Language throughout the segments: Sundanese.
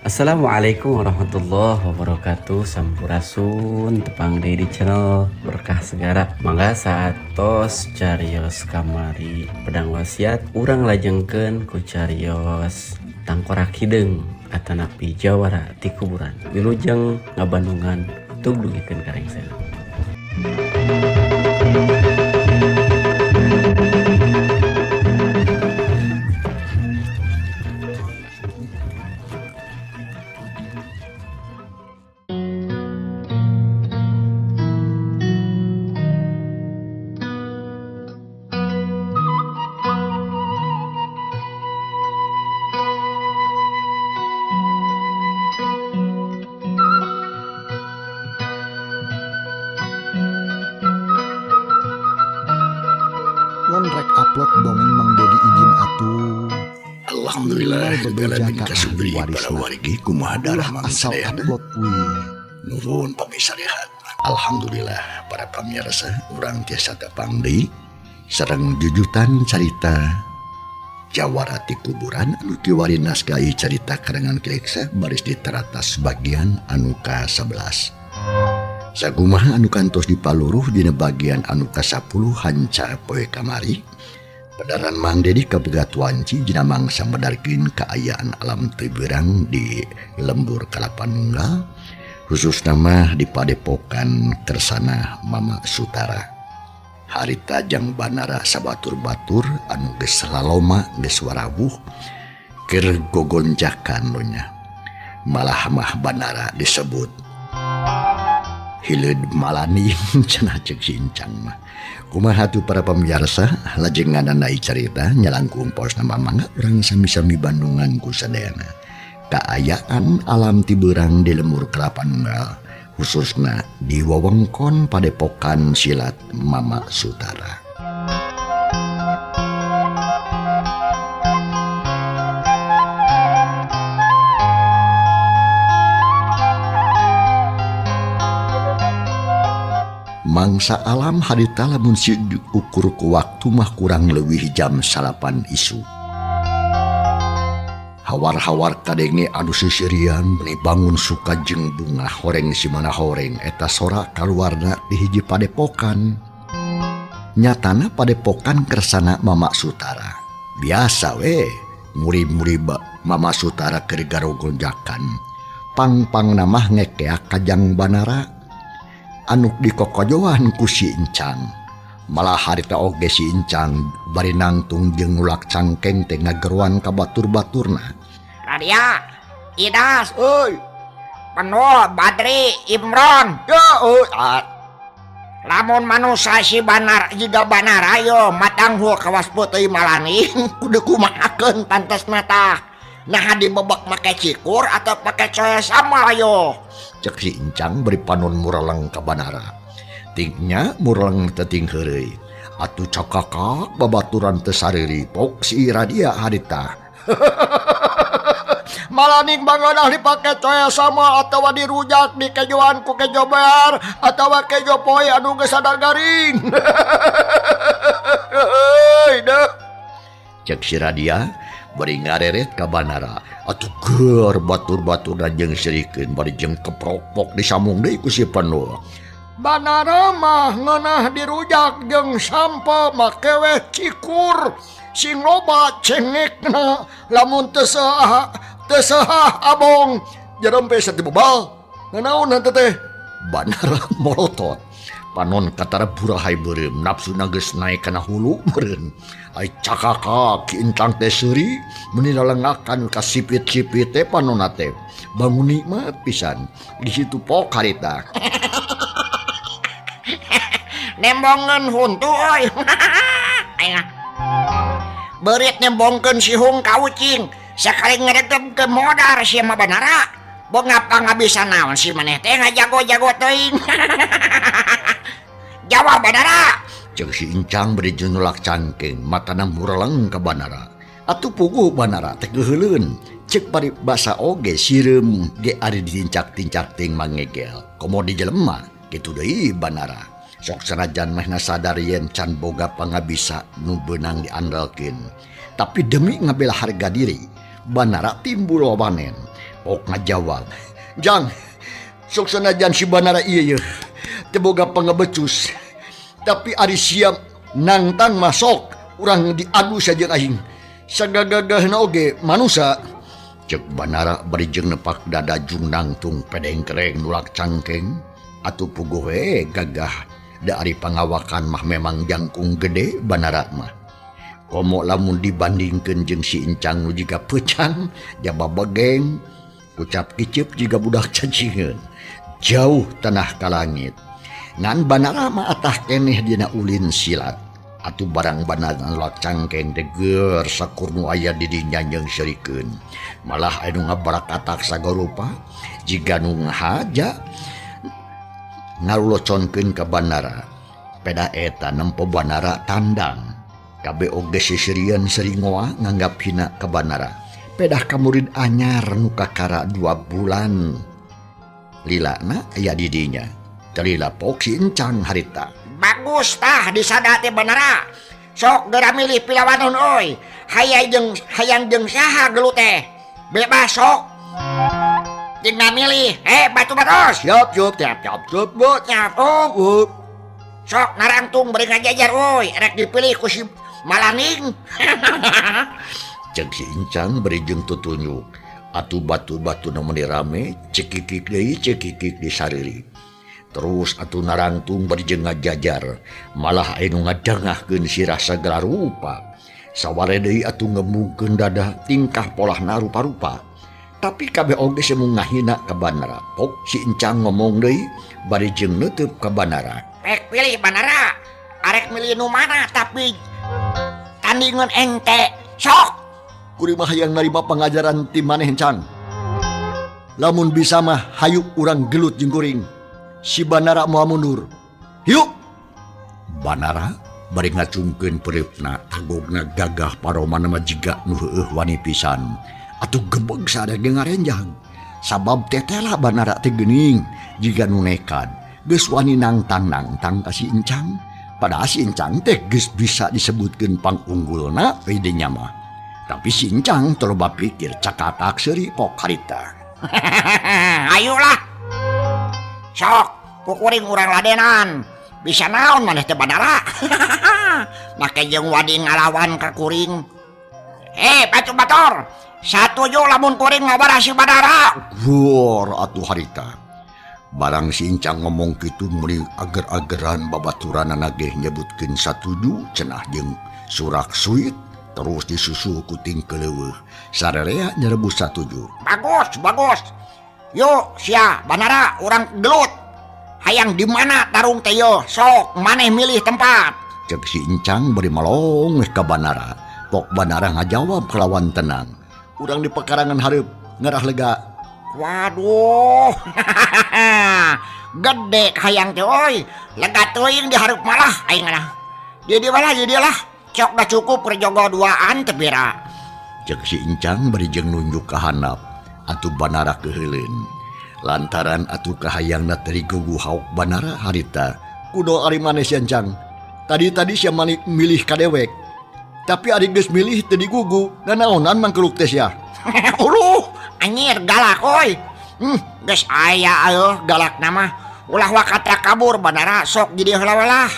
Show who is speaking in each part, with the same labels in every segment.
Speaker 1: Assalamualaikum warahmatullahi wabarakatuh. Sampurasun tepang deui di channel Berkah Segara. Mangga satos carios kamari pedang wasiat urang lajengkeun ku carios tangkorak hideung atanapi jawara ti kuburan. Wilujeng ngabandungan tug dugikeun karengsena.
Speaker 2: Lon rek upload dongeng Mang Dedi izin atuh.
Speaker 3: Alhamdulillah segala
Speaker 2: Beberapa
Speaker 3: kasubri
Speaker 2: ahli waris
Speaker 3: para wargi kumaha darah
Speaker 2: Ulah
Speaker 3: mang
Speaker 2: asal
Speaker 3: sadayana.
Speaker 2: upload wih.
Speaker 3: Nuhun pemirsa lihat. Alhamdulillah para pamirsa urang tiasa tepang deui sareng jujutan carita Jawara ti kuburan anu kiwari naskah carita karangan Kileksa baris di teratas bagian anu ka-11. Sakumaha anu kantos dipaluruh dina bagian anu ka-10 hanca poe kamari. Padaran Mang Dedi kabegat wanci dina mangsa medarkeun kaayaan alam teu beurang di lembur Kelapa Nunggal, khusus nama di Padepokan Kersana Mama Sutara. Harita jang banara sabatur-batur anu geus laloma geus warawuh keur gogonjakan nya. Malah mah banara disebut hileud malani cenah ceuk si Encang mah. Kumaha tuh para pamirsa lajengan nai carita nyalangkung pos nama mangga urang sami-sami bandungan ku sadayana. Kaayaan alam ti beurang di lembur Kelapa Nunggal khususna di wewengkon Padepokan Silat Mama Sutara. Mangsa alam harita lamun si diukur ku waktu mah kurang leuwih jam 8 isu. Hawar-hawar kadenge anu sisirian beni bangun suka jeung bunga horeng si mana horeng eta sora kaluarna di hiji padepokan. Nyatana padepokan Kersana Mama Sutara. Biasa we murid-murid Mama Sutara keur garogonjakan. Pang-pang namah ngekeak kajang banara anu dikokojoan ku si Encang. Malah harita oge si Encang bari nangtung jeung ngulak cangkeng teh ngageruan ka batur-baturna.
Speaker 4: Radia, Idas,
Speaker 2: Oi,
Speaker 4: Penuh, Badri, Imron.
Speaker 2: ya oi,
Speaker 4: Lamun manusia si banar jiga banar ayo matang hu kawas putih malani kudu kumahakeun tantesna tah. Nah dibebek make cikur atau pakai coya sama ayo.
Speaker 3: Cek si Encang beri panon muraleng ka banara. Tingnya muraleng teu ting heureuy. Atuh cakakak babaturan teu sariri pok si Radia harita.
Speaker 2: malaning bangunah dipake coya sama atawa dirujak di kejoan ku kejo bear atawa kejo poe anu geus sadar garing. Heuy deuh.
Speaker 3: Cek si Radia bari ngareret ka banara. Atuh keur batur-baturna jeung sirikeun bari jeung keprok-prok disambung deui ku si Penuh.
Speaker 2: Banara mah ngeunah dirujak jeung sampo make we cikur sing loba cengekna lamun teu saha abong jarempe satibebal nganaon henteu teh.
Speaker 3: Banara molotot. Panon katara burahay beureum nafsuna geus naek kana hulu meureun. Ai cakakak ki Encang teh seuri meuni lalengakan ka sipit-sipit teh panonna teh. Bangun nikmat pisan. Di situ pok harita.
Speaker 4: Nembongeun huntu euy. Beurit nembongkeun si hung ka ucing. Sakali ngaregepkeun modar si mah banara. Bong ngapa ngabisa naon si maneh teh ngajago-jago teuing. Jawab banara.
Speaker 3: Cek si Encang beri jenulak cangkeng matana muraleng ka banara. Atuh puguh banara teh geuheuleun. Cek bari basa oge sireum ge ari ditincak-tincak ting mangegel. Komo di jelema kitu deui banara. Sok sanajan mehna sadar yen can boga pangabisa nu beunang diandalkeun. Tapi demi ngabela harga diri, banara timbul wawanen. Pok ngajawab.
Speaker 2: Jang, sok sanajan si Banara iya teu boga pangebecus. Tapi ari siap nangtang masok urang diadu saja aing. Sagagagahna oge manusia.
Speaker 3: Cek Banara bari jeung nepak dada jung nangtung pedengkereng nulak cangkeng. Atuh puguh we gagah da ari pangawakan mah memang jangkung gede Banara mah. Komo lamun dibandingkeun jeung si Encang nu jiga peucang jaba begeng ucap kicip jiga budak cacingeun. Jauh tanah ka langit. Ngan Banara mah atah keneh dina ulin silat. Atuh barang Banara nulak cangkeng deger sakur nu aya di dinya jeung serikeun. Malah anu ngabarakatak sagarupa jiga nu ngahaja ngaluloconkeun ka Banara. Peda eta nempo Banara tandang. Kabe oge sisirian seringoa nganggap hina ka Banara. Pedah ka murid anyar nu kakara 2 bulan. Lilana aya di dinya. Telila pok si Encang harita.
Speaker 4: Bagus tah disada teh Banara. Sok geura milih pilawanon euy. Hayang jeung saha gelut teh. Bebas sok. Tinggal milih. Batu batos.
Speaker 2: Siap buat.
Speaker 4: Nyapung. Sok narangtung beri ngajajar euy. Rek dipilih ku si Malaning.
Speaker 3: Cek si Encang beri jeung tutunjuk. Atuh batu-batu nu meuni rame cekikik deui cekikik di sarili. Terus atuh narangtung beri jeung ngajajar. Malah anu ngadengahkeun sirah sagala rupa. Saware deui atuh ngemungkeun dada tingkah polahna rupa-rupa. Tapi kabeh oge semu ngahina ka Banara. Pok si Encang ngomong deui bari jeung neuteub ka Banara.
Speaker 4: Rek pilih Banara. Arek milih nu mana tapi tandingan ente. Sok.
Speaker 2: Kuring mah hayang narima pangajaran ti maneh Encang. Lamun bisa mah hayu urang gelut jeung kuring. Si Banara moal mundur. Yuk.
Speaker 3: Banara bari ngacungkeun pereupna tagogna gagah paromana mah jiga nu heueuh wani pisan. Atuh gebeg sadaya ngarenjang. Sabab tetela Banara teh geuning jiga nu nekad. Geus wani nangtang-nangtang ka si Encang. Padahal si Encang teh geus bisa disebutkeun pangunggulna we dinya mah. Tapi si Encang teu loba pikir cakatak seuri pok harita.
Speaker 4: Ayolah. Sok, pukuring urang ladenan. Bisa naon maneh teh Banara. Make jeung wadi ngalawan ka kuring. Batu bator. Satuju lamun kuring ngabara si Banara.
Speaker 3: Wor atuh harita. Barang si Encang ngomong kitu meuli ager-ageran babaturan nageh nyebutkeun satuju cenah jeung surak suit terus disusul ku ting keleuweuh. Sararea nyerebus satuju.
Speaker 4: Bagus. Yuk sia Banara urang gelut. Hayang di mana tarung teh yo. Sok maneh milih tempat.
Speaker 3: Cek si Encang beri malong ka Banara. Pok Banara ngajawab kelawan tenang.
Speaker 2: Urang di pekarangan hareup ngarah lega.
Speaker 4: Waduh. Gede hayang teh euy. Lega teuing di hareup malah aing lah. Dia lah. Cok dah cukup kerjogo duaan teh bira.
Speaker 3: Cek si Encang beri jeung nunjuk ka handap. Atuh Banara keheuleun. Lantaran atuh kahayangna teri gugu hauk Banara harita.
Speaker 2: Kudo ari maneh si Encang. Tadi sia milih ka dewek. Tapi ari geus milih teu digugu. Nanaonan mangkeluk teh sia.
Speaker 4: Uluh, anyir galak euy. Geus aya eueuh galakna mah. Ulah wakatra kabur Banara sok jadi heula-heula.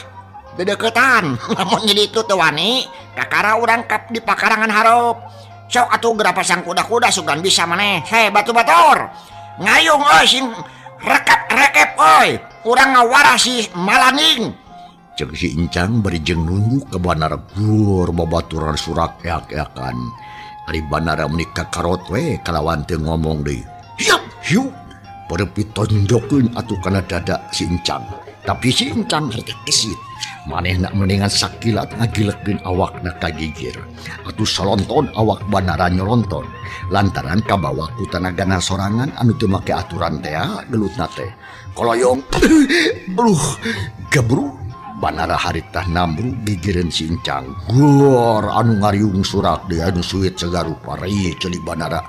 Speaker 4: Dedeketan. Lamun jadi itu teu wani, kakara urang kap di pakarangan hareup. Sok atuh geura pasang kuda-kuda sugan bisa maneh. Batu bator. Ngayung euy sing rekep euy. Urang ngawarah si Malaning.
Speaker 3: Cek si Encang beri jeung nunjuk ke Banara bur babaturan surak eak-eakan. Ari Banara menikah karot we kalawan teu ngomong deui. Hiup. Pereupi tonjokeun atuh kana dada si Encang. Tapi si Encang rada kesit. Manehna mendingan sakilat ngagilekeun awakna kagigir. Atuh salonton awak Banara nyolonton. Lantaran kabawa ku tanagana sorangan anu teu make aturan teh gelutna teh. Koloyong. Gebru. Banara haritah nambru gigireun si Encang. Gor anu ngariung surak deui anu suit sagarupa rei ceuli Banara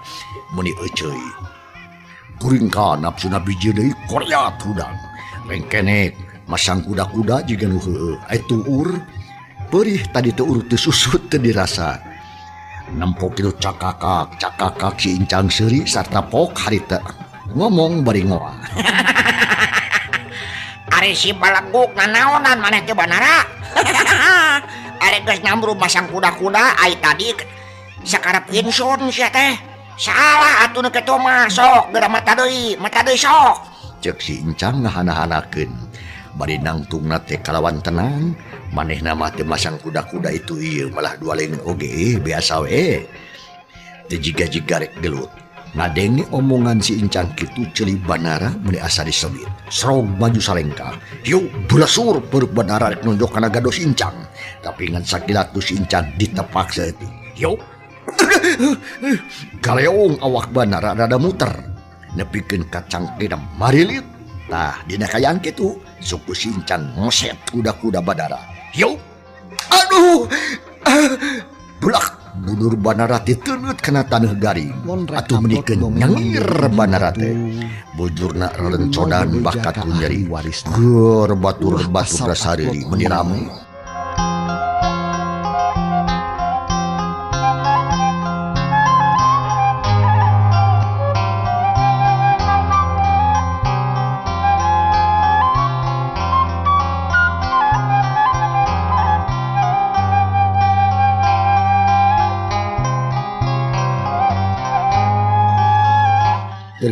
Speaker 3: meuni euceuy. Kuring ka nafsuna biji deui koryat hudang. Lengkenek masang kuda-kuda jiga nu heueuh. Ai tuur perih tadi tuur teu susut teu dirasa. Nempok itu cakakak si Incang Seri sarta pok harita ngomong bari ngoa.
Speaker 4: Ari si balaguk nanaonan maneh teh Banara. Ari geus nyambru masang kuda-kuda ai tadi sakarep insun sia teh. Salah atuh nu kitu mah sok geura mata deui sok.
Speaker 3: Cek si Incang ngahana-hanakeun bari nangtungna teh kalawan tenang. Manehna mah teu masang kuda-kuda itu ieu malah dua lain oge biasa we. Teu jiga-jiga rek gelut. Ngadenge omongan si Incang kitu ceuli Banara meuli asa disebit. Srog maju salengka. Yuk bulasur peruk Banara rek nunjuk kana gado si Incang. Tapi ngan sakilat tu si Incang ditepak saeutik. Yuk. Galeong awak Banara rada muter. Nepikeun ka cangkena marilit. Tah dina kayang kitu suku si Incang ngoset kuda-kuda Banara. Yuk. Aduh. Bulak budur Banara titeunut kana taneuh garing. Atuh menikeun nyangir Banara teh. Bujurna rencodan bakat nyeri. Geur batur-batur sareuli meuni rame.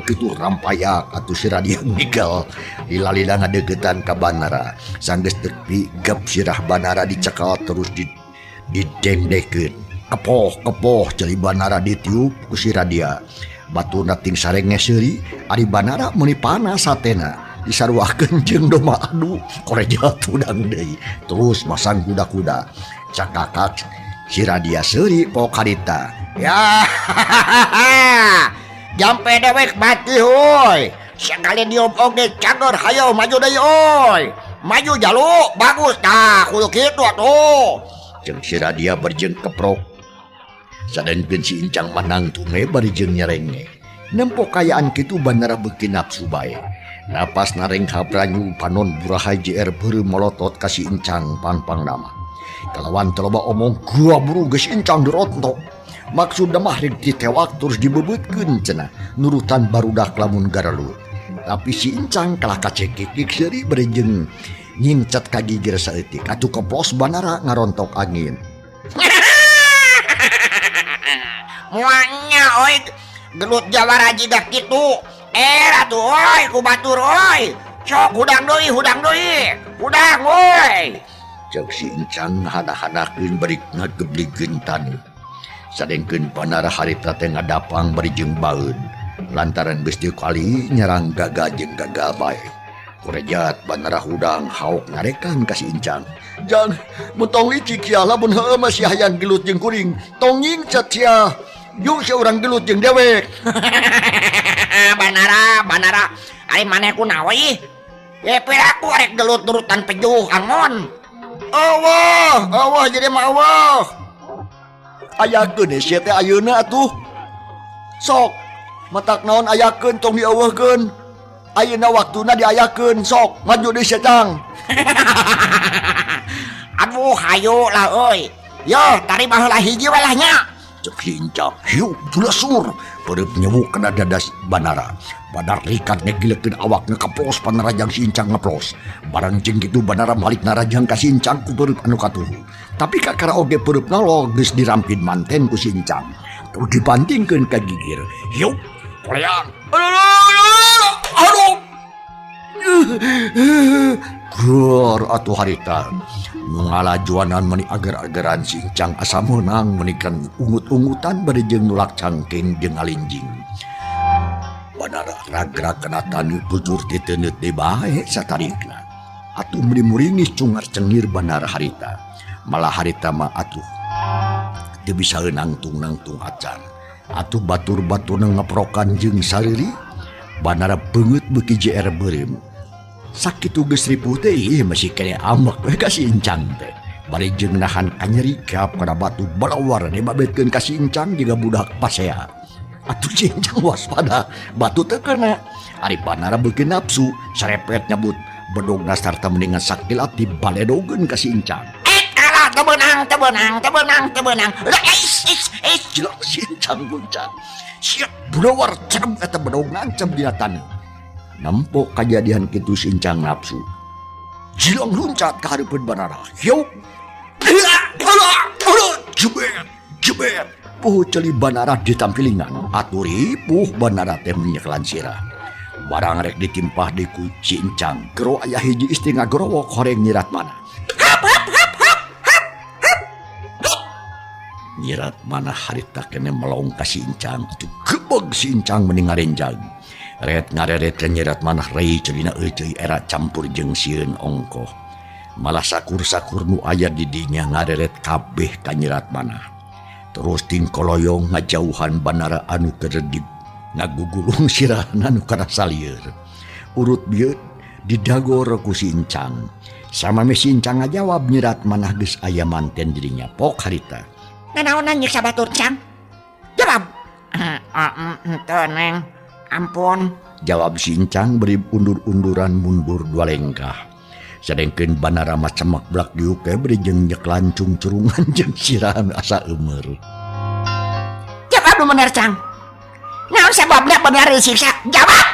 Speaker 3: Kitu rampayak atuh si Radia nigel dilalila ngadegetan ka Banara sanggeus tepi gap sirah Banara dicekal terus didengdekeun kepoh ceuli Banara ditiup ku si Radia baturna ting sarenge seuri ari Banara meuni panas satena disaruakeun jeung domba adu koreja tudang deui terus masang kuda-kuda cakakak si Radia seuri pok harita
Speaker 4: Ya. Jampe dewek mati hoy. Sekali diom oge cagor hayo maju deui oy. Maju jaluk bagus tah kudu kitu atuh.
Speaker 3: Jeung si Radia berjeng keprok. Sadankeun si Incang manang tunge bari jeung nyerenge. Nempok kayaan kitu Banara beuki nafsu bae. Napas nareng habranyu panon buraha JR beureum molotot ka si Incang pang nama. Kalawan teloba omong gua buru geus Incang dirontok. Maksudna mah rek ditewak terus dibebeutkeun cenah nurutan barudak lamun garalut. Tapi si Incang kalah kacekik seuri bari jeung nyincet ka gigir saeutik atuh keplos Banara ngarontok angin.
Speaker 4: Muanya oi gelut jawara jiga kitu. Atuh oi ku batur oi. Sok hudang deui. Hudang oi.
Speaker 3: Cek si Incang hana-hanakeun bari ngageblikeun taneuh. Sadengkeun Banara harita teh ngadapang bari jeung baeud lantaran geus teu kali nyerang gaga jeung gagal bae. Kurejat Banara hudang haok ngarekan ka si Incang. Jang, mun tong licik sia lamun heueuh mah sia hayang gelut jeung kuring. Tong nyingcet sia. Yuk sia urang gelut jeung dewek.
Speaker 4: Banara. Ari maneh kunaon ieu? Piraku arek gelut nurutan pejuh angon.
Speaker 2: Allah jadi mah Allah.
Speaker 3: Ayakeun sia teh ayeuna atuh. Sok, matak naon ayakeun tong dieuweuhkeun. Ayeuna waktuna diayakeun sok maju deui sia Cang.
Speaker 4: Aduh hayu lah euy. Yo tari baheula hiji we lah nya.
Speaker 3: Cek si Incang, hiu bulasur pereup nyewuk kana dadas Banara. Badar rikat ngegilekeun awakna kaplos panarajang si Incang ngeplos. Barang jeung kitu Banara balik narajang ka si Incang ku pereup anu katuhu. Tapi kakara oge pereup nalo geus dirampin manten ku si Incang. Terus dibantingkeun ka gigir. Hiu, kolean. Aduh. Geur atuh harita. Ngalajuanan meuni ager-ageran si Incang asa meunang meunikan ungut-ungutan bari jeung nulak cangking jeung alinjing. Banara ragrag kana taneuh bujur titeunut deui bae satarikna. Atuh meuli muringis cungar cengir Banara harita. Malah harita mah atuh teu bisa nangtung acan. Atuh batur-baturna ngeprokan jeung sariri. Banara beungeut beuki JR beureum. Sakitu geus ripuh teh masih kene amek we ka si Incang teh. Bari jeung nahan kanyeri kap kana batu balawar dibabetkeun ka si Incang jiga budak pasea. Atuh si Incang waspada batu teu kena. Ari Banara beuki nafsu sarepet nyabut bedogna sarta mendingan sakilat dibaledogeun ka si Incang.
Speaker 4: Kalah tebenang.
Speaker 3: Jelang sincang guncang. Siap bulawar cerem eta bedog ngancem dina taneuh. Nampo kajadian kitu sincang nafsu. Jilang luncat ka hareupeun Banara. Hiup. Jebet. Puh celi Banara ditampilingan. Aturi puh Banara teh menyeklan sirah. Barang rek ditimpah di ku cincang. Gero aya hiji istri ngagerowok horeng nyirat mana. Nyirat mana harita kene melong ka sincang. Itu gebeg sincang mending ngarenjang. Ret ngareret ke nyirat mana rei celina euceuy era campur jeung sieun ongkoh. Malah sakur-sakur nu aya di dinya ngareret kabeh ka nyirat mana. Terus tingkoloyong ngajauhan Banara anu keredip. Ngagugulung sirahna nu karasa lieur. Urut bieut didagor ku sincang. Sama me sincang ngajawab nyirat manah geus aya manten dirinya. Pok harita.
Speaker 4: Nanaonan nyiksa batur cang? Jawab. Henteu neng. Ampun.
Speaker 3: Jawab sincang beri undur-unduran mundur dua lengkah. Sedengkeun Banara mah cemek blak diuk beri jeung nyeklan curungan jeung sirahan asa eumeur.
Speaker 4: Jawab nu bener cang. Naon sababna bener disiksa? Jawab.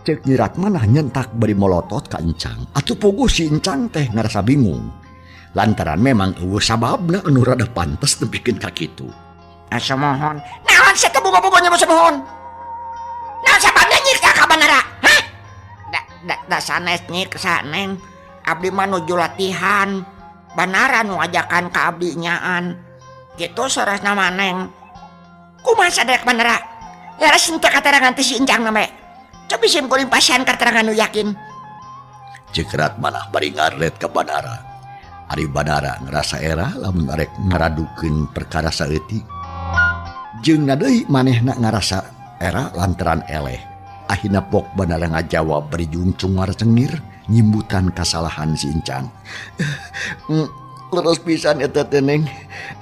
Speaker 3: Cek nyirat manah nyentak beri molotot ka encang. Atuh puguh si encang teh ngarasa bingung. Lantaran memang eueuh sababna anu rada pantes nepikeun ka kitu.
Speaker 4: Asa mohon. Naon sateu boga-bogonya mah samohon? Naon sababna nyiksa ka Banara? Hah? Da sanes nyiksa neng. Abdi mah nuju latihan. Banara nu ajakan ka abdi nyaan. Kitu saresna mah neng. Kumaha sadek Banara? Laras henteu katerangan teh si encang na me. Cobi sim kuring pasian katerangan nu yakin.
Speaker 3: Cekrat manah bari ngaret ka Banara. Ari Banara ngerasa era lamun arek ngaradukeun perkara saeutik. Jeung deui manehna ngarasa era lantaran eleh. Ahina pok Banara ngajawab beri jungcungar cengir nyimbutan kasalahan si encang. Leres pisan eta teh neng.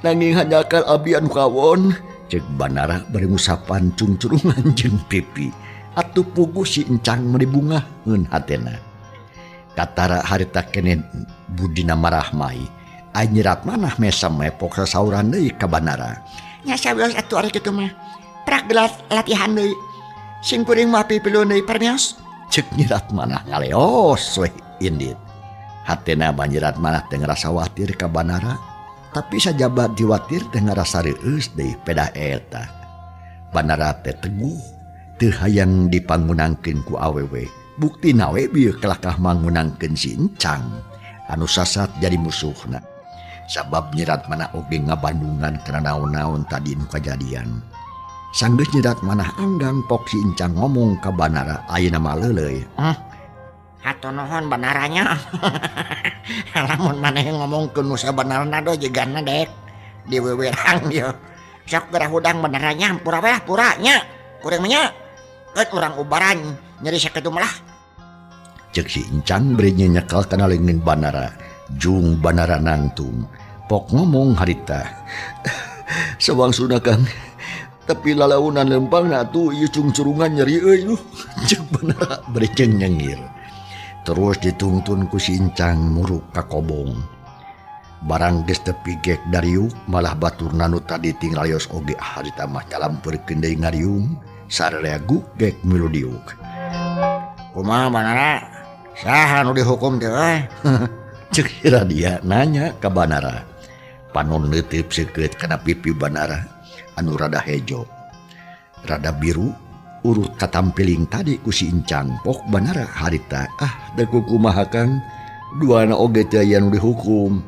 Speaker 3: Nanging hanyakan abdi anu kawon. Cek Banara beri ngusapan cungcurungan jeung pipi. Atuh puguh si encang meuli bungaheun hatena. Katara harita kene budina marahmai. Ai nyirat manah mesem mepok sasauran deui ka Banara.
Speaker 4: Nya saweus atuh ari kitu mah. Prak gelas latihan deui. Sing kuring mah pipileun deui permios.
Speaker 3: Cek nyirat manah ngaleos we indit. Hatena banyirat manah teh ngarasa watir ka Banara. Tapi sajabat diwatir teh ngarasa reueus deui peda eta. Banara teh teguh teu hayang dipangunangkeun ku awewe. Bukti nawe bieu kelakah mangunangkeun si encang anu sasat jadi musuhna. Sabab nyirat manah oge ngabandungan kana naon-naon tadi nu kajadian. Sanggeus nyirat manah anggang pok si encang ngomong ka Banara ayeuna mah leuleuy.
Speaker 4: Hatur nuhun Banaranya. Lamun maneh ngomongkeun nu sabenerna do jigana dek diwewerang ieu. Sok gerah hudang Banaranya pura we pura nya. Kuring mah nya keut urang ubaran nyeri sakitu mah.
Speaker 3: Cek si encang beri nyekel kana leungeun Banara. Jung Banara nangtung. Pok ngomong harita. Sawangsuna Kang. Tapi lalaunan lempang atuh ieu cungcurungan nyeri euy lu. Cek Banara beri nyengir. Terus ditungtun ku si encang muruk ka kobong. Barang geus teu pigek dariuk malah baturna nu tadi tinggal yos oge harita mah nyalampeureun deui ngariung sararea gugek milu diuk.
Speaker 4: Kumaha Banara? Saha nu dihukum teh euy?
Speaker 3: Cek dia nanya ka Banara. Panon leuteup seukeut kana pipi Banara anu rada hejo. Rada biru urut katampiling tadi ku si encang. Pok Banara harita da kumaha Kang? Duana oge teh aya nu dihukum.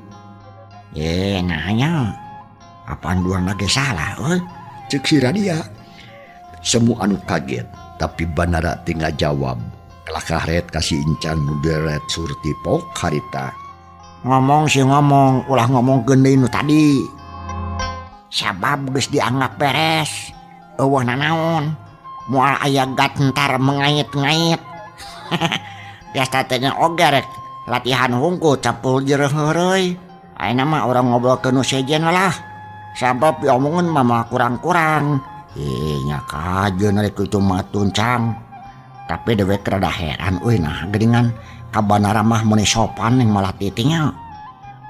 Speaker 4: Nanya. Apaan duana ge salah euy?
Speaker 3: Cek si Radia. Semu anu kaget, tapi Banara tinggal jawab. Kelakah ret kasih encang nu deret surti pok harita.
Speaker 4: Ngomong sih ngomong, ulah ngomong deui nu tadi. Sabab geus dianggap beres. Eueuh nanaon? Moal aya gat entar mengait-ngait. Biasa teh oge rek latihan hungkul capul jeureuh heureuy. Ayeuna mah urang ngobrolkeun nu sejen lah. Sabab diomongkeun mah kurang-kurang. Nya kajeun rek kitu mah tuncang. Tapi dewek rada heran euy nah geuningan ka Banara mah meuni sopan ning malah titingnya.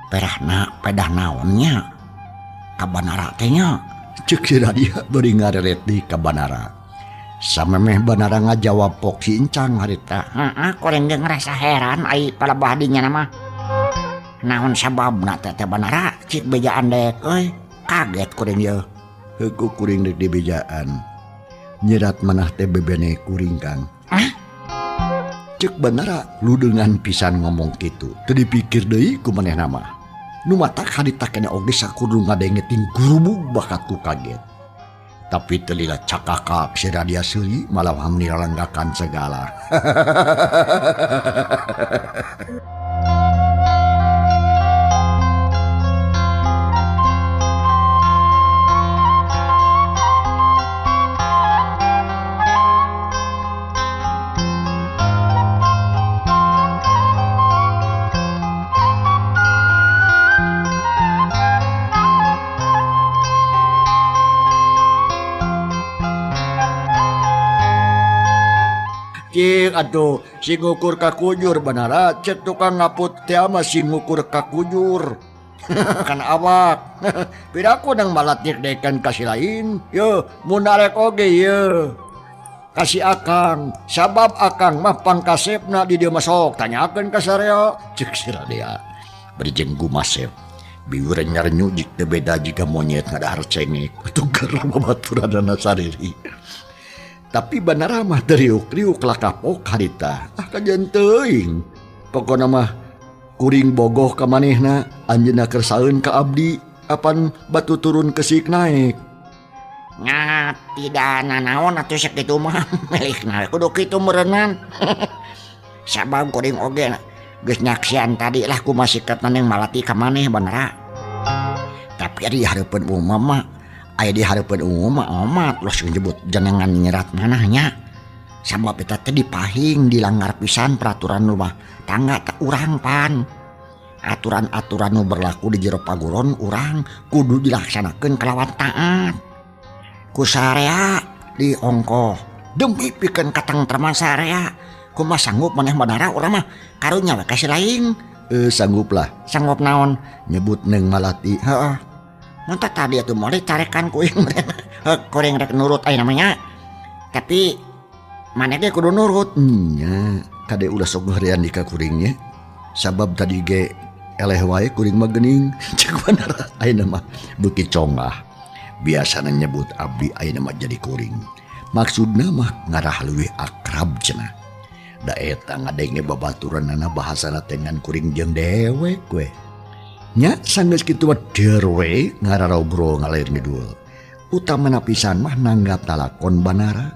Speaker 4: pedah naonnya kabanara tehnya.
Speaker 3: Cek si Radia beri ngareret di kabanara. Samemeh banara ngajawab pok si Encang harita.
Speaker 4: Koreng ge ngerasa heran ai palebah dinya nama. Naon sababna teh banara cik bejaan dek euy. Kaget koreng ye.
Speaker 3: Heku kuring dek di bejaan. Nyerat manah teh bebene kuring Kang. Cek banara lu dengan pisan ngomong gitu. Teu dipikir deui ku maneh nama. Nu matak harita kene oge sakudu ngadengetin gurubug bakat ku kaget. Tapi telila cakakak si Radia seuli malah hamni langgakan segala. Cik atuh si ngukur kakujur banara cek tukang ngaput teh mah si ngukur kakujur. Kan awak. Piraku nang malatik dekan kasih lain. Yo mun arek oge ye. Kasih akang sabab akang mah pangkasepna di dieu masok tanyakeun ka sarea cek si Radia. Berjeng gumasep. Biuran nyarnyu jik teu beda jika monyet ngadahar cengek. Tuker babaturanna sariri. Tapi banara mah teriuk-riuk lah kapok harita. Kajian teuing. Pokona mah kuring bogoh ka manehna anjeunna keur saeun ka abdi apan batu turun kesik naik.
Speaker 4: Tidak naon atuh sakitu mah milikna kudu kitu meureunnan. Sabab kuring oge geus nyaksian tadi lah kumaha sikatna ning malati ka maneh banara. Tapi ari hareupeun umum mah aya di hareupeun umum mah amat los nyebut jenengan nyerat manahnya. Sabab eta teh dipahing dilanggar pisan peraturan rumah tangga tak urang pan. Aturan-aturan nu berlaku di jero paguron urang kudu dilaksanakeun kalawan taat. Ku sarea di ongkoh demi pikeun katengtreman sarea. Kumaha sanggup maneh banara urang mah karunya we kasih lain.
Speaker 3: Sanggup lah.
Speaker 4: Sanggup naon?
Speaker 3: Nyebut neng malati.
Speaker 4: Heeh. Muntah tadi atuh mali carekan kuing kuring rek nurut aya namanya. Tapi maneh ge kudu nurut.
Speaker 3: Nya, kade ulah sok ngeurean di ka kuringnya. Sabab tadi ge eleh wae kuring mah geuning. Cek banara ayeuna mah beuki congah. Biasana nyebut abdi ayeuna mah jadi kuring. Maksudna mah ngarah leuwih akrab cenah. Da eta ngadenge babaturanna bahasana tengan kuring jeung dewek we. Nya sanggeus kitu mah derwe ngararobrol ngalir ngidul. Utamana pisan mah nanggap talakon banara.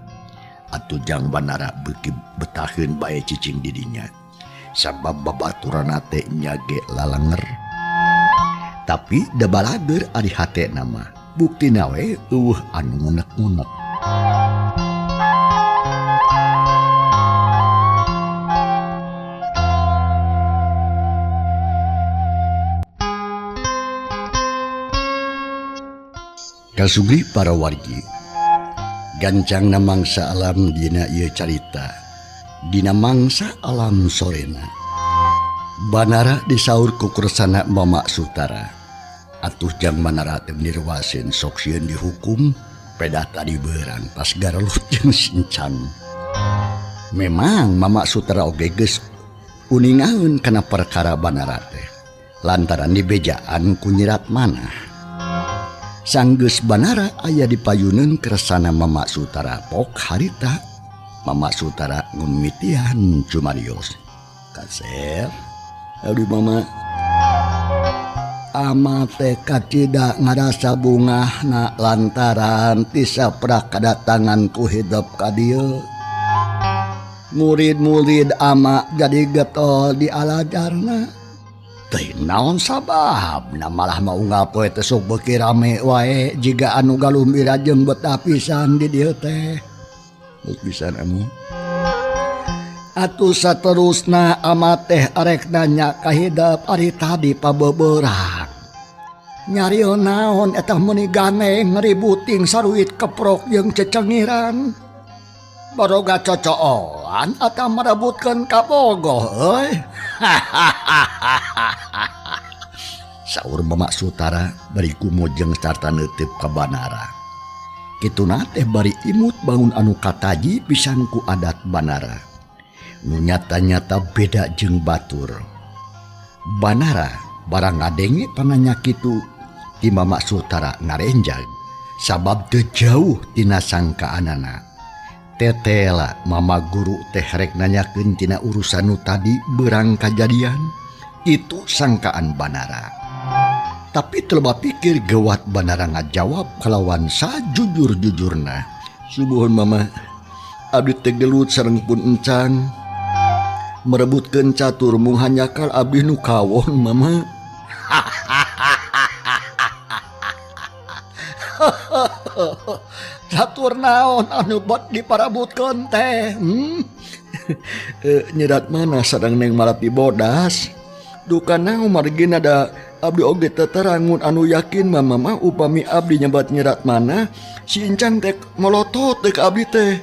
Speaker 3: Atuh jang banara beuki betaheun bae cicing didinya. Sabab babaturanna teh nya ge lalanger. Tapi da balager ari hatena mah. Buktina we anu ngunek-ngunek. Kasugri para wargi gancang na mangsa alam dina ieu carita dina mangsa alam sorena banara disaur ku kursana Mama Sutara atuh jang banara teu nirwaseun sok sieun dihukum pedah tadi beurang pas garelut jeung Encang. Memang Mama Sutara oge geus uningaeun kana perkara banara teh lantaran dibejaan ku nyirat manah. Sanggeus banara aya dipayuneun kersana Mama Sutara pok harita Mama Sutara ngumitian cumarios. Kaser, abdi Mama ama teh kacida ngarasa bungahna lantaran tisaprak kadatangan ku hidup ka dieu. Murid-murid ama jadi getol di alajarna. Teh naon sabab na malah maunggal poe teh sok beuki rame wae jiga anu galumbira jeung betah pisan di dieu teh. Geus pisan anu. Atuh saterusna ama teh arek nanya ka hidep ari tadi pabeubeurang. Nyarieu naon eta meuni ganeng ngeributing saruit keprok jeung cecengiran. Baroga cocooan atau merebutkan kabogoh, Saur Mama Sutara bari kumojeng sarta neuteup ka Banara. Kituna teh bari imut bangun anu kataji pisan ku adat Banara. Nu nyata-nyata beda jeung batur. Banara barang ngadenge pananya kitu ti Mama Sutara ngarenjag sabab teu jauh tina sangkaanana. Tetela mama guru teh rek nanyakeun tina urusan nu tadi beurang kajadian itu sangkaan Banara. Tapi teu loba pikir geuwat Banara ngajawab kalawan sajujur-jujurna. Subuhun mama, abdi teh gelut sareng pun encan merebutkeun catur mung hanyakal abdi nu kawon mama.
Speaker 2: Catur naon anu bot diparabutkeun teh?
Speaker 3: Nyerat mana sareng Neng Malati bodas? Dukana margina ada abdi oge teterangun anu yakin mama mah upami abdi nyebat nyerat mana si Encan teh melotot teh ka abdi teh.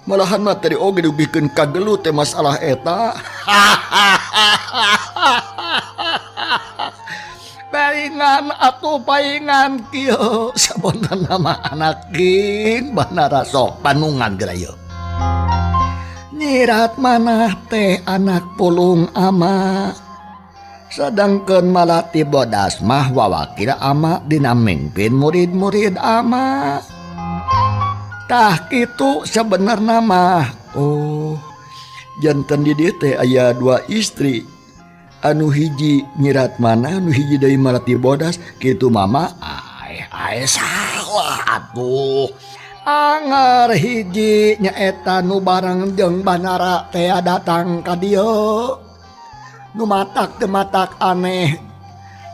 Speaker 3: Malahan materi oge dugikeun ka gelut teh masalah eta.
Speaker 2: Paingan atuh paingan kieu sabenerna mah anak king Banara sok panungan geura. Nyirat manah teh anak pulung ama. Sedangkeun Malati bodas mah wawakil ama dina mingpin murid-murid ama. Tah kitu sabenerna mah.
Speaker 3: Oh, janten di dieu teh aya 2 istri. Anu hiji nyirat mana, anu hiji dari Malati bodas, kitu mama.
Speaker 2: Ai salah atuh. Anger hiji nyaeta nu bareng jeung Banara teh datang ka dieu. Nu matak teu matak aneh.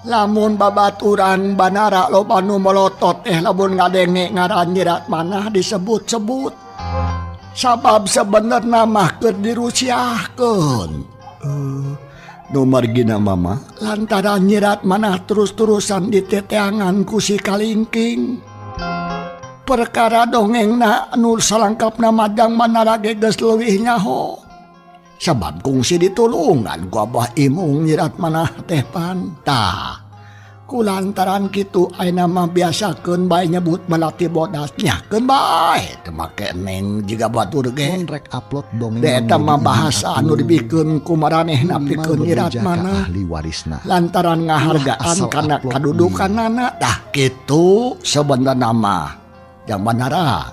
Speaker 2: Lamun babaturan Banara loba nu melotot lamun ngadenge ngaran nyirat manah disebut-sebut. Sabab sebenarnya mah keur dirusiahkeun.
Speaker 3: Nu margina mama
Speaker 2: Lantaran nyirat manah terus-terusan diteteangan ku si kalingking. Perkara dongengna anu salangkapna madang Banara geus leuwih nyaho. Sabab kungsi ditulungan ku Abah Imung nyirat manah teh pantah. Kulantaran kitu ayeuna mah biasakeun bae nyebut Malati bodas nyakeun bae teu make neng jiga batur ge.
Speaker 5: Rek upload dongeng.
Speaker 2: Eta mah bahasa anu dibikeun ku maranehna pikeun nyirat manah.
Speaker 5: Ahli warisna.
Speaker 2: Lantaran ngahargaan kana kadudukanana tah kitu sebenarna mah. Jang Banara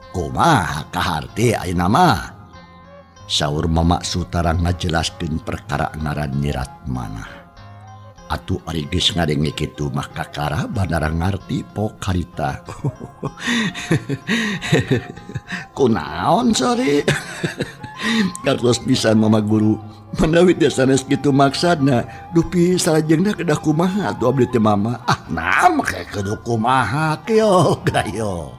Speaker 2: kumaha kaharti ayeuna mah?
Speaker 3: Saur Mama Sutara ngajelaskeun perkara ngaran nyirat manah. Atuh ari geus ngadenge kitu mah kakara Banara ngarti pok harita.
Speaker 2: Kunaon sorry.
Speaker 3: Kartos pisan mama guru. Manawi teh sanes kitu maksudna, dupi salajengna kedah kumaha atuh abdi teh mama.
Speaker 2: Nah make kudu kumaha kieu gayo.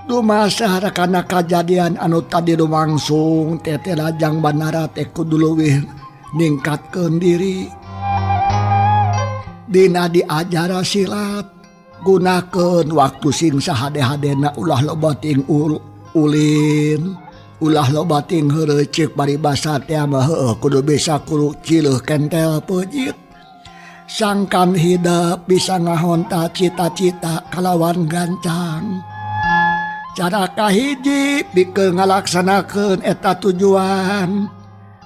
Speaker 2: Dumasa kana kajadian anu tadi lumangsung teh lajang Banara teh kudu leuwih ningkatkeun diri. Dina diajara silat gunakeun waktu sing sahade-hadena ulah loba ting ulin, ulah loba ting heureuk paribasa teh mah heueuh kudu bisa kudu cileuh kentel peujit. Sangkan hidup bisa ngahonta cita-cita kalawan gancang. Cara kahiji pikeun ngalaksanakeun eta tujuan.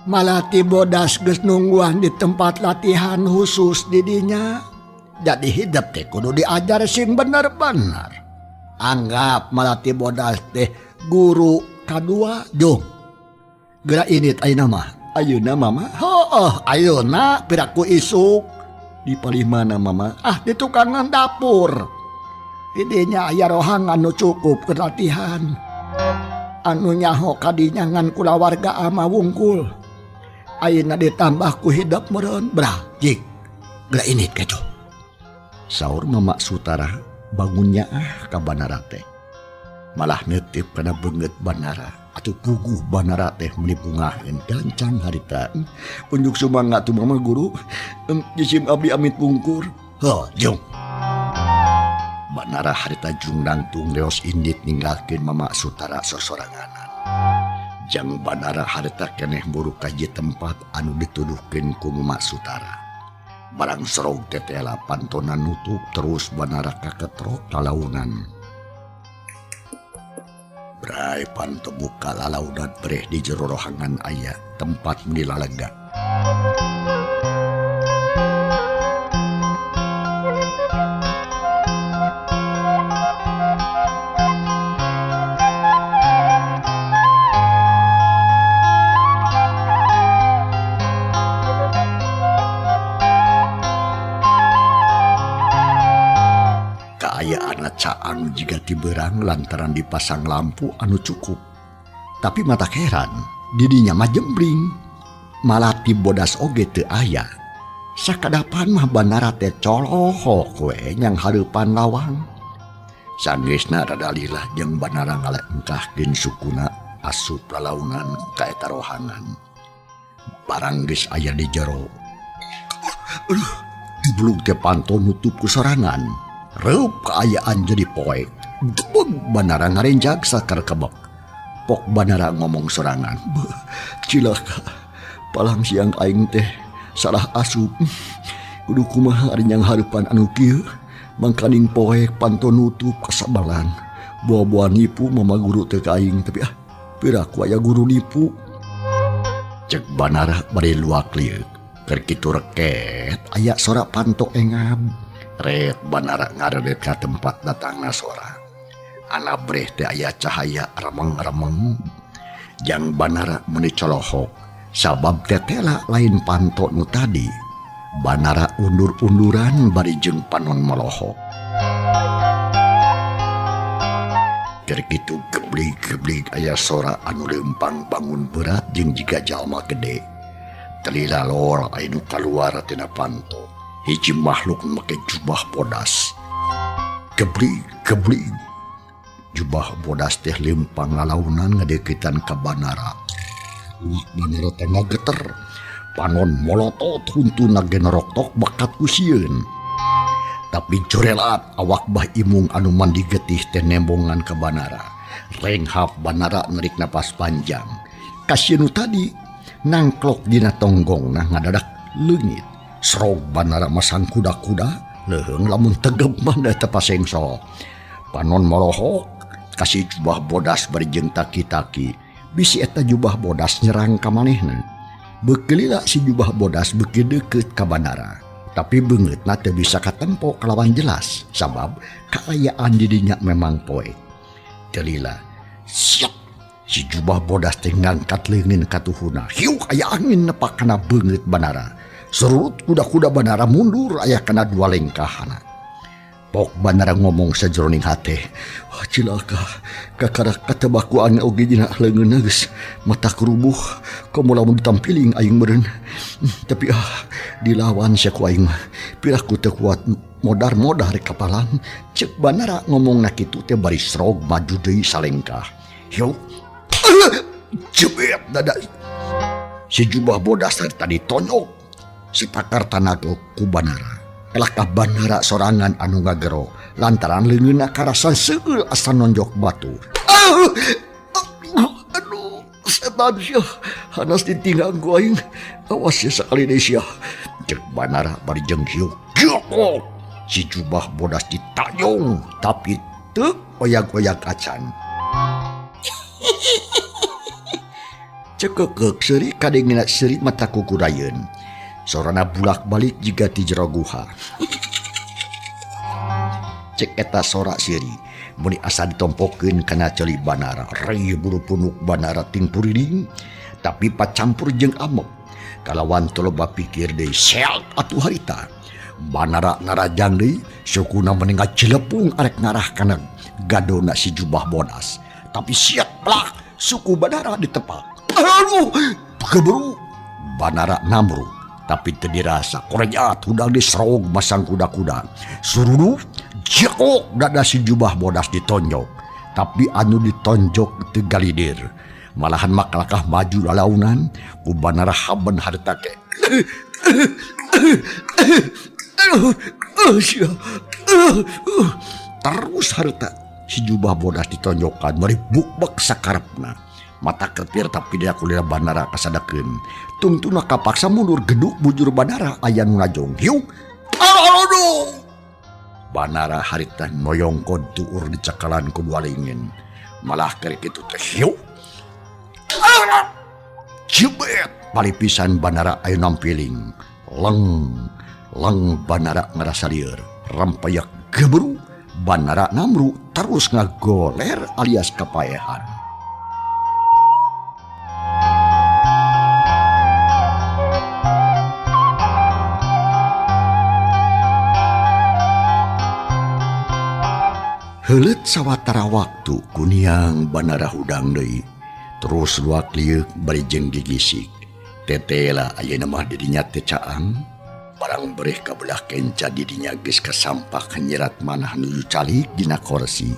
Speaker 2: Malati bodas geus nungguan di tempat latihan khusus di dinya. Jadi hidup teh kudu diajar sing bener-bener. Anggap Malati bodas teh guru kadua jong. Geura init ayeuna mah.
Speaker 3: Ayeuna mama?
Speaker 2: Heueuh, ayeuna piraku isuk.
Speaker 3: Di palih mana mama?
Speaker 2: Di tukangan dapur. Di dinya aya rohang anu cukup keur latihan. Anu nyaho kadinya ngan kulawarga ama wungkul. Ayeuna ditambah ku hidup meureun brajik. Geura init kejo.
Speaker 3: Saur Mama Sutara bangunnya ka Banara teh. Malah neuteup kana beungeut Banara. Atuh puguh Banara teh menipungaheun gancang harita. Unjuk sumangga tuh mama guru. Jisim abdi amit pungkur.
Speaker 2: Heuh, jung.
Speaker 3: Banara harita jung nangtung leos indit ninggalkeun Mama Sutara sosoranganan. Jang Banara harita keneh buru kaji tempat anu dituduhkeun ku Mama Sutara. Barang serog tetela pantonan nutup terus banara kaketrok lalaunan. Brai panto buka lalaunan breh di jero rohangan ayah tempat menilalega. Kaayaan caang jika tiberang lantaran dipasang lampu anu cukup. Tapi mata heran, didinya mah jembring. Malah ti bodas oge teu aya. Sakadapan mah banara teh colohok we nyang hareupan lawang. Sanggeusna radalilah jeung banara ngalengkahkeun sukuna asup lalaunan ka eta rohangan. Barang geus aya di jero. Diblug teh panto nutup ku sorangan. Reup keayaan jadi poek. Banara ngarenjak sakar kebek. Pok banara ngomong sorangan. Cilaka, palang siang aing teh salah asup. Kudu kumaha ari nyang hareupan anu kieu. Mangkaning poek panto nutup kasabalan. Buah-buah nipu mama guru teh ka aing tapi piraku aya guru nipu. Cek banara bari luak lieu. Keur kitu reket aya sora panto engam. Red banara ngaredet ka tempat datangna sora. Ana breh teh aya cahaya remeng-remeng. Jang banara meuni colohok. Sabab tetela lain panto nu tadi. Banara undur-unduran bari jeung panon melohok. Keur kitu geblig-geblig aya sora anu leumpang bangun berat jeung jiga jalma gede. Telila lor anu kaluar tina panto. Hiji makhluk make jubah bodas. Geblig. Jubah bodas teh lempang lalaunan ngadeukeutan ka banara. Banara teh ngageter. Panon molotot huntuna generoktok bakat ku sieun. Tapi jorelat awak bah imung anu mandi getih teh nembongan ka banara. Renghap banara narik napas panjang. Kasieun tadi nangklok dina tonggongna ngadadak leungit. Serog banara masang kuda-kuda, leheung lamun tegep mah teu pasengso. Panon molohok, kasih jubah bodas bari jeung taki-taki. Bisi eta jubah bodas nyerang ka manehna. Bekelila si jubah bodas beuki deukeut ka banara. Tapi beungeutna teu bisa katempo kalawan jelas, sabab kaayaan di dinya memang poe. Telila, siap. Si jubah bodas teh ngangkat leungin ka tuhuna. Hiu aya angin nepak kana beungeut banara. Serut kuda-kuda banara mundur aya kana dua lengkahana. Pok banara ngomong sajroning hate. Wah cilaka, kakara katebakuan oge dina leungeunna geus mata kerubuh. Komo lamun ditampiling aing meureun. Tapi dilawan sia ku aing mah. Piraku teu kuat modar-modar kapalang. Ceuk banara ngomongna kitu teh bari srog maju deui salengkah. Hiu. Jebet dada. Si jubah bodas tadi tonyok. Sepakar tanaga ku banara. Elakah banara sorangan anu ngagero lantaran leungeunna karasan seul asa nonjok batu. Aduh, setan sia. Hanas ditinggal ku aing. Awas ya sakali deui sia. Ceuk banara bari jeung hiu. Joko. Si jubah bodas ditayong tapi teu oyak-oyak acan. Cekekek seuri kadengna seuri mata kukurayeun. Sorana bulak balik jiga ti jero guha. Cek eta sora siri muni asa ditompokeun kana ceuli banara. Rei buru punuk banara ting puriding tapi pacampur jeung amok. Kalawan teu loba pikir deui sealt atuh harita. Banara narajang deui sukuna meninggal cilepung arek ngarah kana gadona si jubah bodas. Tapi siap plak suku banara ditepak. Aduh, keburu banara namru. Tapi teu dirasa korenyat hudang diserog masang kuda-kuda. Suruh jekok dada si jubah bodas ditonjok. Tapi anu ditonjok teu galidir. Malahan makalakah maju lalaunan ku banara haben harta ke. Terus harta si jubah bodas ditonjokan bari bukbek sakarepna. Mata kepir tapi dia kulira bandara kasadakeun. Tungtuna kapaksa mundur geduk bujur bandara aya nu ngajong. Hiu. Aduh. Bandara harita noyongkod tuur di cakalan ku dualingin. Malah kerek itu teh hiu. Jebet palipisan bandara ayo nampiling. Leng bandara ngerasa lieur. Rampayak gebru. Bandara namru terus ngagoler alias kepaehan. Heuleut sawatara waktu kuniang bandara hudang deui. Terus luak liuk bari jeung gigisik. Tetela ayeuna mah didinya teh caang. Barang bereh kabelah kenca didinya geus kasampah nyerat manah nuju calik dina kursi.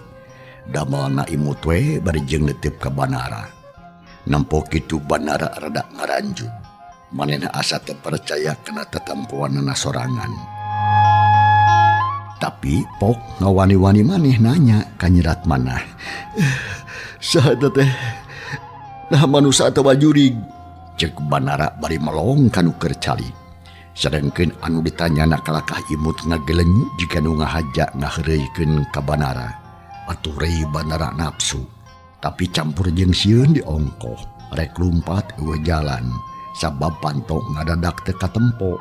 Speaker 3: Damelna imut we bari jeung neuteup ka bandara. Nampo kitu bandara rada ngaranjuk. Manehna asa teu percaya kana tetempoanna sorangan. Tapi pok ngawani-wani maneh nanya ka nyerat manah. Saha teh? Nah manusia teu wajurig. Ceuk bandara bari melong kanu keur calik. Sedengkeun anu ditanyana kalakah imut ngageleng jika nu ngahaja ngaheureuikeun ka bandara. Atuh rei bandara nafsu. Tapi campur jeung sieun diongkoh. Rek lumpat eueuh jalan. Sabab pantok ngadadak teu katempo.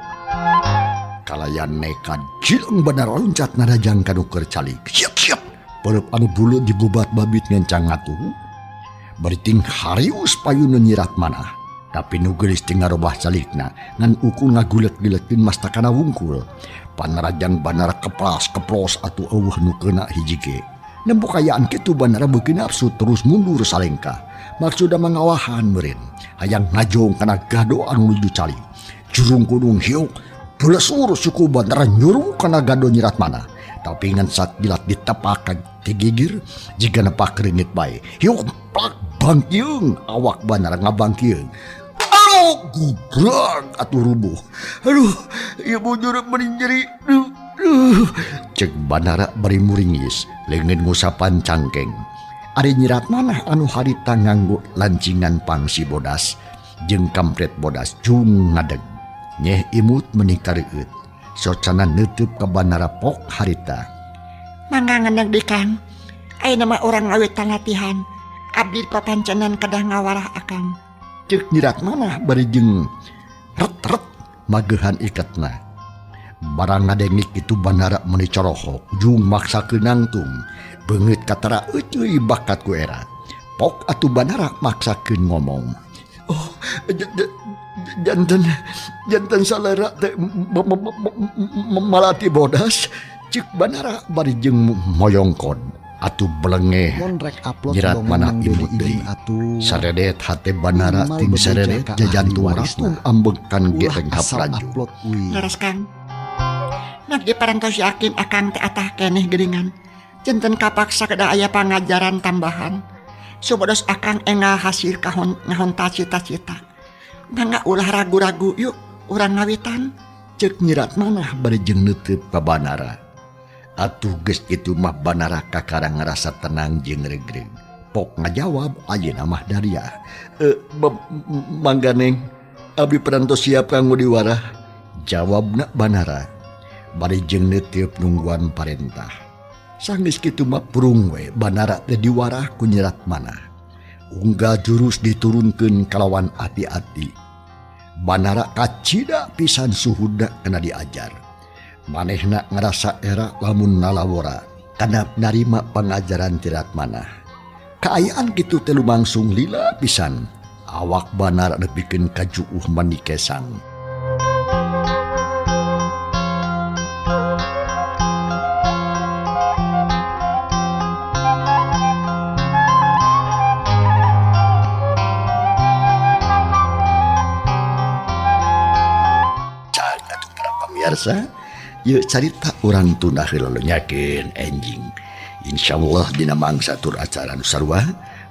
Speaker 3: Kalayan nekat jilang bandara loncat ngadajang kanu keur calik. Siap. Peleup anu bulu dibubat babit ngencang atuh. Bariting harius payuna nyirat manah. Tapi nu geulis teu ngarobah calikna ngan ukul ngagulet-guletin mastakana wungkul. Panarajang bandara keplos atuh eueuh nu keuna hiji ge. Nempo kayaan kitu bandara beuki nafsu terus mundur salengkah. Maksudna mangawahan meureun. Hayang ngajong kana gado anu nuju calik. Jurung gunung hiuk. Pelesur suku bandara nyuruh kana gado nyirat mana. Tapi ngan saat jilat ditepakan tigigir jika nepak keringit bae. Hiuk plak bangkiung awak bandara ngabangkiung. Aduh gubrang atuh rubuh. Aduh ieu bujur meuring nyeri. Cek bandara bari muringis leungeun ngusapan cangkeng. Ari nyirat manah anu harita nganggo lancingan pangsi bodas jeung kampret bodas jung ngadeg. Nyeh imut meningkareueut. Socana neutup ka bandara pok harita.
Speaker 4: Mangga ngendeg di Kang. Ayeuna mah urang ngawitan latihan. Abdi papancenan kedah ngawarah akang.
Speaker 3: Ceuk nyirat manah bari jeung ret mageuhan iketna. Barang ngadengik itu bandara meuni corohok jung maksakeun nangtung. Beungeut katara euy bakat ku era. Pok atuh bandara maksakeun ngomong. Oh, janten salera teh malati bodas. Ceuk bandara bari jeung moyongkod atuh belengeh nyirat mana imut deui. Saredet hate bandara ting saredet jajantung rastung ambekan gereng kapraju.
Speaker 4: Leres Kang. Nak diparantos yakin akang teh atah keneh geuningan. Janten kapaksa kedah aya pangajaran tambahan. Supados akang enggal hasil ngahonta cita-cita. Mangga ulah ragu-ragu yuk urang ngawitan.
Speaker 3: Ceuk nyirat manah bari jeung neutup ka bandara. Atuh geus kitu mah bandara kakarang ngarasa tenang jeung regreg. Pok ngajawab ayeuna mah daria. Mangga Neng, abdi perantos siap kanggo diwarah. Jawabna bandara. Bari jeung neutup nungguan parentah. Sanggeus kitu mah purung we bandara teh diwarah ku nyirat manah. Unggal jurus diturunkeun kalawan hati-hati. Bandara kacida pisan suhuda kena diajar. Manehna ngerasa era lamun nalawora kana narima pangajaran tirat manah. Kaayaan kitu teh lumangsung lila pisan. Awak bandara nepikeun ka juuh mandi kesang. Pemirsa, yuk carita urang tunda heula nyakeun enjing. Insyaallah dina mangsa tur acara nu sarua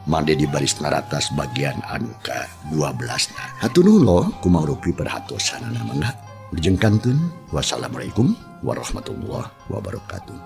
Speaker 3: mangde di baris naratas bagian anu ka-12 na. Hatur nuhun kumangrupi perhatosanana mangga. Dijengkankeun. Wassalamualaikum warahmatullahi wabarakatuh.